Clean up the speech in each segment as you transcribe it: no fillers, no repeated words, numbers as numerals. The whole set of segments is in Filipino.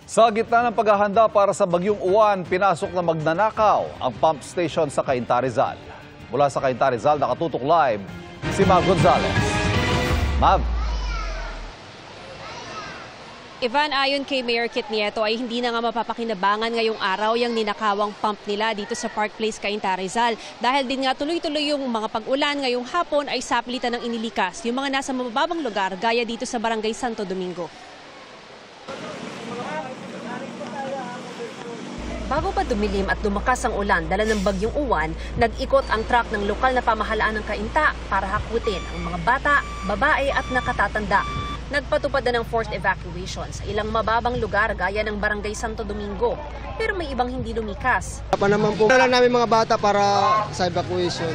Sa gitna ng paghahanda para sa Bagyong Uwan, pinasok na magnanakaw ang pump station sa Cainta, Rizal. Mula sa Cainta, Rizal, nakatutok live si Mav Gonzalez. Mav. Ivan, ayon kay Mayor Kit Nieto ay hindi na nga mapapakinabangan ngayong araw yung ninakawang pump nila dito sa Park Place, Cainta, Rizal. Dahil din nga tuloy-tuloy yung mga pag-ulan ngayong hapon ay sapilitan ng inilikas yung mga nasa mababang lugar gaya dito sa Barangay Santo Domingo. Bago pa dumilim at lumakas ang ulan dala ng Bagyong Uwan, nag-ikot ang truck ng lokal na pamahalaan ng Cainta para hakutin ang mga bata, babae at nakatatanda. Nagpatupad na ng forced evacuation sa ilang mababang lugar gaya ng Barangay Santo Domingo. Pero may ibang hindi lumikas. Pa naman po lang namin mga bata para sa evacuation.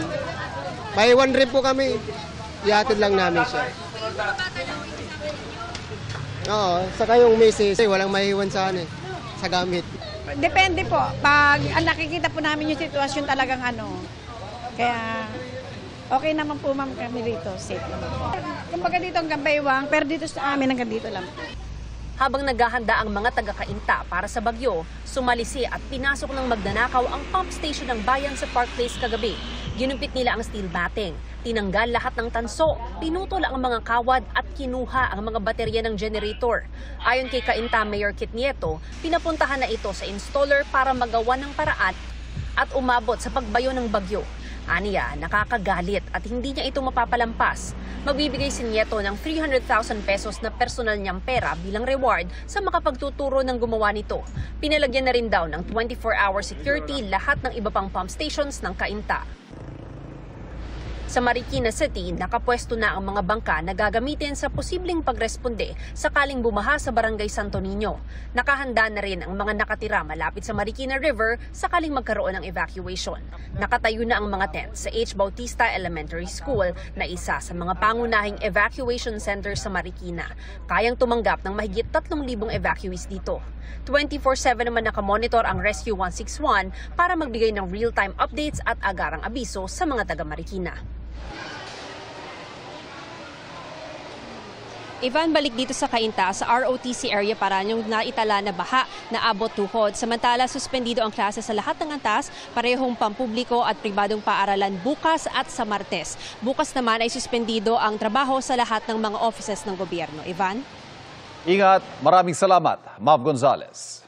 Maiwan rin po kami. Ihatid lang namin siya. Oo, saka yung misis, walang maiwan sa gamit. Depende po. Pag nakikita po namin yung sitwasyon talagang kaya okay naman po ma'am kami rito. Safe naman po. Kumbaga dito hanggang Baywang, pero dito sa amin hanggang dito lang. Habang naghahanda ang mga taga-Cainta para sa bagyo, sumalisi at pinasok ng magnanakaw ang pump station ng bayan sa Park Place kagabi. Ginumpit nila ang steel batting, tinanggal lahat ng tanso, pinutol ang mga kawad at kinuha ang mga baterya ng generator. Ayon kay Cainta Mayor Kit Nieto, pinapuntahan na ito sa installer para magawa ng paraan at umabot sa pagbayo ng bagyo. Aniya, nakakagalit at hindi niya ito mapapalampas. Magbibigay si Nieto ng 300,000 pesos na personal niyang pera bilang reward sa makapagtuturo ng gumawa nito. Pinalagyan na rin daw ng 24-hour security lahat ng iba pang pump stations ng Cainta. Sa Marikina City, nakapwesto na ang mga bangka na gagamitin sa posibleng pagresponde sakaling bumaha sa Barangay Santo Niño. Nakahanda na rin ang mga nakatira malapit sa Marikina River sakaling magkaroon ng evacuation. Nakatayo na ang mga tent sa H. Bautista Elementary School na isa sa mga pangunahing evacuation center sa Marikina. Kayang tumanggap ng mahigit 3,000 evacuees dito. 24/7 naman nakamonitor ang Rescue 161 para magbigay ng real-time updates at agarang abiso sa mga taga-Marikina. Ivan, balik dito sa Cainta, sa ROTC area para yung naitala na baha na abot tuhod. Samantala, suspendido ang klase sa lahat ng antas, parehong pampubliko at pribadong paaralan bukas at sa Martes. Bukas naman ay suspendido ang trabaho sa lahat ng mga offices ng gobyerno. Ivan? Ingat, maraming salamat, Mav Gonzalez.